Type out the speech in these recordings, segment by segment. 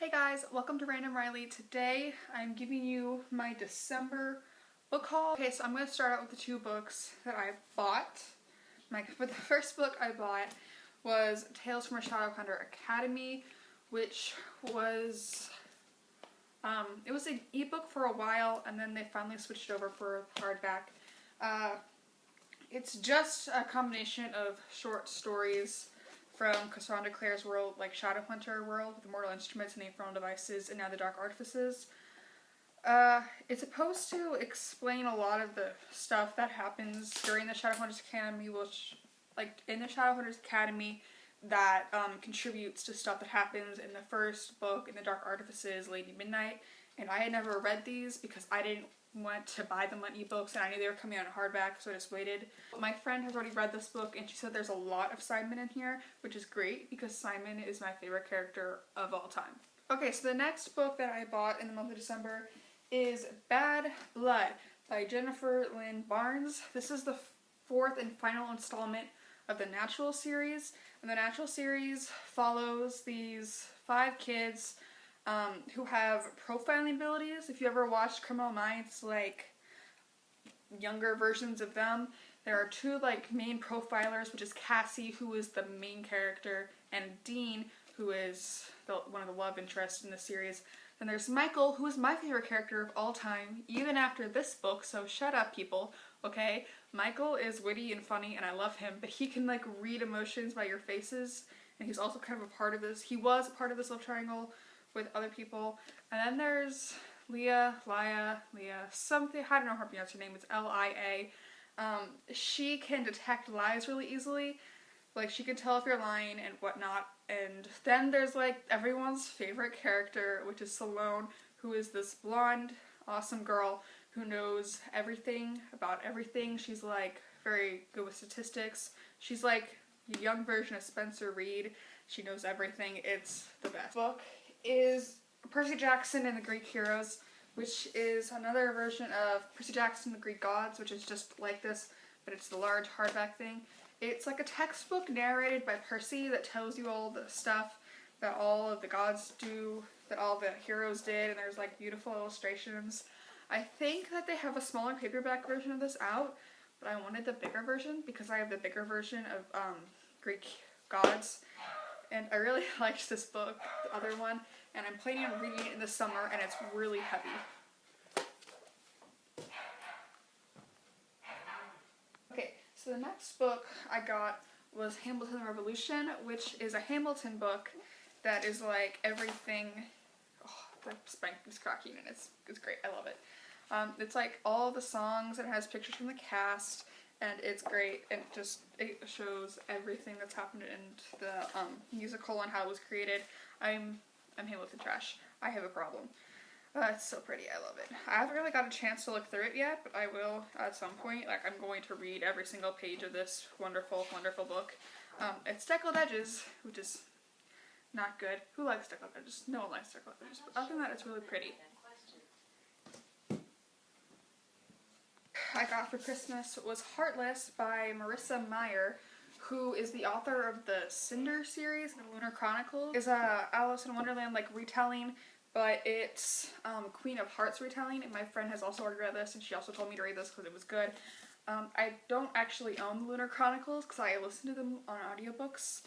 Hey guys, welcome to Random Riley. Today I'm giving you my December book haul. Okay, so I'm going to start out with the two books that I bought. The first book I bought was Tales from a Shadowhunter Academy, which was it was an ebook for a while, and then they finally switched over for hardback. It's just a combination of short stories from Cassandra Clare's world, like Shadowhunter world, with Mortal Instruments and the Infernal Devices, and now the Dark Artifices. It's supposed to explain a lot of the stuff that happens during the Shadowhunters Academy, which, like, in the Shadowhunters Academy, that contributes to stuff that happens in the first book, in the Dark Artifices, Lady Midnight. And I had never read these because I didn't want to buy them on ebooks, and I knew they were coming out in hardback, so I just waited. My friend has already read this book, and she said there's a lot of Simon in here, which is great because Simon is my favorite character of all time. Okay, so the next book that I bought in the month of December is Bad Blood by Jennifer Lynn Barnes. This is the fourth and final installment of the Natural series, and the Natural series follows these 5 kids who have profiling abilities. If you ever watched Criminal Minds, like younger versions of them, there are 2 like main profilers, which is Cassie, who is the main character, and Dean, who is one of the love interests in the series. Then there's Michael, who is my favorite character of all time, even after this book, so shut up people, okay? Michael is witty and funny, and I love him, but he can like read emotions by your faces, and he's also kind of a part of this. He was a part of this love triangle with other people. And then there's Leah, something, I don't know how to pronounce her name, it's L-I-A. She can detect lies really easily. Like, she can tell if you're lying and whatnot. And then there's like everyone's favorite character, which is Salome, who is this blonde, awesome girl who knows everything about everything. She's like very good with statistics. She's like a young version of Spencer Reid. She knows everything. It's the best. Book is Percy Jackson and the Greek Heroes, which is another version of Percy Jackson and the Greek Gods, which is just like this, but it's the large hardback thing. It's like a textbook narrated by Percy that tells you all the stuff that all of the gods do, that all the heroes did, and there's like beautiful illustrations. I think that they have a smaller paperback version of this out, but I wanted the bigger version because I have the bigger version of Greek Gods. And I really liked this book, the other one, and I'm planning on reading it in the summer, and it's really heavy. Okay, so the next book I got was Hamilton Revolution, which is a Hamilton book that is like everything. Oh, the spank is cracking, and it's great. I love it. It's like all the songs, and it has pictures from the cast, and it's great, and it shows everything that's happened in the musical and how it was created. I'm Hamilton trash. I have a problem. It's so pretty. I love it. I haven't really got a chance to look through it yet, but I will at some point. Like, I'm going to read every single page of this wonderful, wonderful book. It's deckled edges, which is not good. Who likes deckled edges? No one likes deckled edges. But other than that, it's really pretty. I got for Christmas was Heartless by Marissa Meyer, who is the author of the Cinder series, the Lunar Chronicles. It's a Alice in Wonderland like retelling, but it's Queen of Hearts retelling, and my friend has also already read this, and she also told me to read this because it was good. I don't actually own the Lunar Chronicles because I listen to them on audiobooks,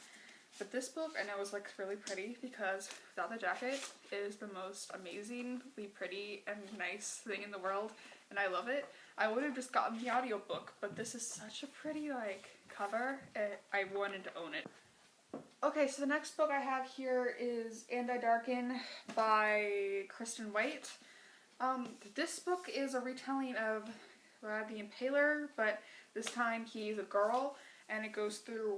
but this book I know is like really pretty because without the jacket, it is the most amazingly pretty and nice thing in the world, and I love it. I would have just gotten the audiobook, but this is such a pretty like cover, I wanted to own it. Okay, so the next book I have here is And I Darken by Kristen White. This book is a retelling of the Impaler, but this time he's a girl, and it goes through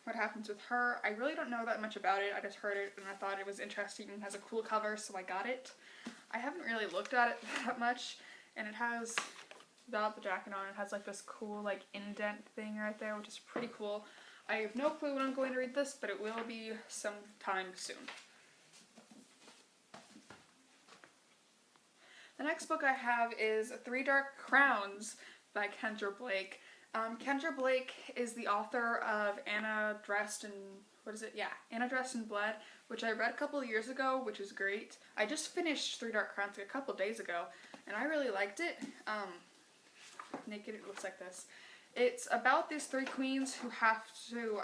what happens with her. I really don't know that much about it. I just heard it and I thought it was interesting and has a cool cover, so I got it. I haven't really looked at it that much, and it has, without the jacket on, it has like this cool like indent thing right there, which is pretty cool. I have no clue when I'm going to read this, but it will be sometime soon. The next book I have is Three Dark Crowns by Kendra Blake. Kendra Blake is the author of Anna Dressed in what is it? Yeah, Anna Dressed in Blood, which I read a couple of years ago, which is great. I just finished Three Dark Crowns a couple days ago, and I really liked it. Naked, it looks like this. It's about these three queens who have to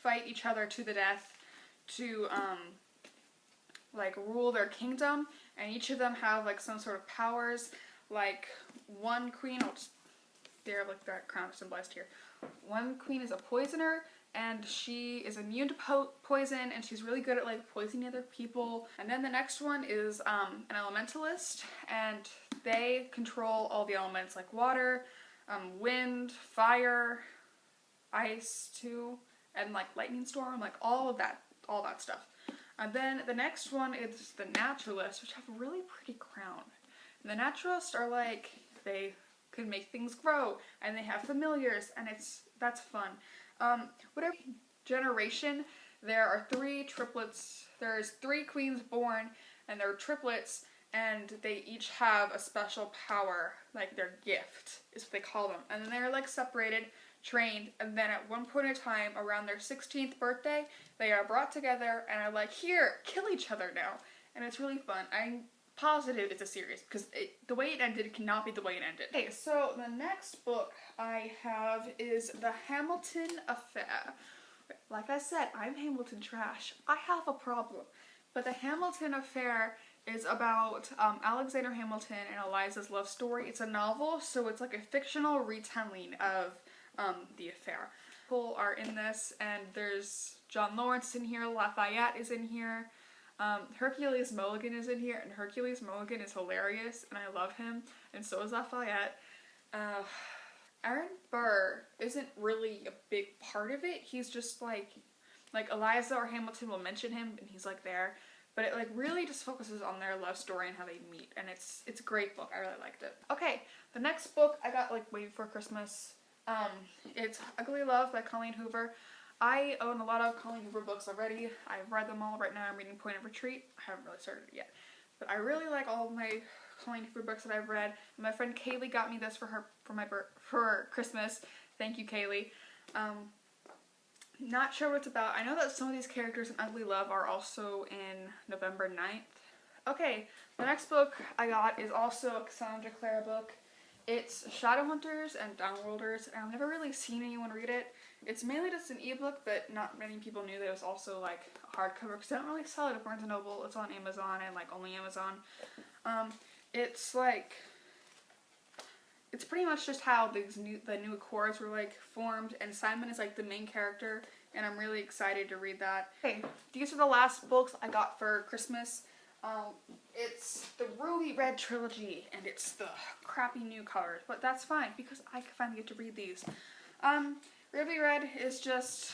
fight each other to the death to like rule their kingdom, and each of them have like some sort of powers. Like one queen, I'll just there like that crown symbolized here. One queen is a poisoner, and she is immune to poison, and she's really good at like poisoning other people. And then the next one is an elementalist, and they control all the elements like water, wind, fire, ice too, and like lightning storm, like all that stuff. And then the next one is the naturalists, which have a really pretty crown. And the naturalists are like, they can make things grow, and they have familiars, and that's fun. Whatever generation, there are three triplets. There's three queens born, and they're triplets, and they each have a special power, like their gift is what they call them. And then they're like separated, trained, and then at one point in time, around their 16th birthday, they are brought together and are like, here, kill each other now. And it's really fun. I'm positive it's a series, because the way it ended cannot be the way it ended. Okay, so the next book I have is The Hamilton Affair. Like I said, I'm Hamilton trash. I have a problem. But The Hamilton Affair is about Alexander Hamilton and Eliza's love story. It's a novel, so it's like a fictional retelling of the affair. People are in this, and there's John Lawrence in here, Lafayette is in here, Hercules Mulligan is in here, and Hercules Mulligan is hilarious, and I love him, and so is Lafayette. Aaron Burr isn't really a big part of it. He's just like Eliza or Hamilton will mention him, and he's like there. But it like really just focuses on their love story and how they meet, and it's a great book. I really liked it. Okay, the next book I got like way before Christmas. It's Ugly Love by Colleen Hoover. I own a lot of Colleen Hoover books already. I've read them all. Right now I'm reading Point of Retreat. I haven't really started it yet. But I really like all of my Colleen Hoover books that I've read. My friend Kaylee got me this for Christmas. Thank you, Kaylee. Not sure what it's about. I know that some of these characters in Ugly Love are also in November 9th. Okay, the next book I got is also a Cassandra Clare book. It's Shadowhunters and Downworlders, and I've never really seen anyone read it. It's mainly just an ebook, but not many people knew that it was also like a hardcover, because they don't really sell it at Barnes & Noble. It's on Amazon, and like only Amazon. It's like, it's pretty much just how the new Accords were like formed, and Simon is like the main character, and I'm really excited to read that. Okay, these are the last books I got for Christmas. It's the Ruby Red trilogy, and it's the crappy new colors, but that's fine because I can finally get to read these. Ruby Red is just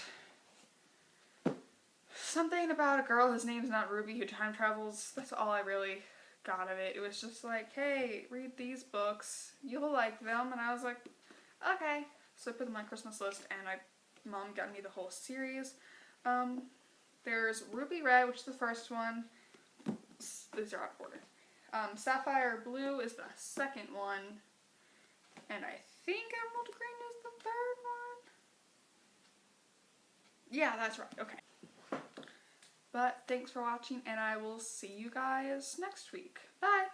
something about a girl whose name's not Ruby who time travels. That's all I really got of it. It was just like, hey, read these books, you'll like them, and I was like, okay. So I put them on my Christmas list, and my mom got me the whole series. There's Ruby Red, which is the first one. These are out of order. Sapphire Blue is the second one, and I think Emerald Green is the third one. Yeah, that's right. Okay. But thanks for watching, and I will see you guys next week. Bye!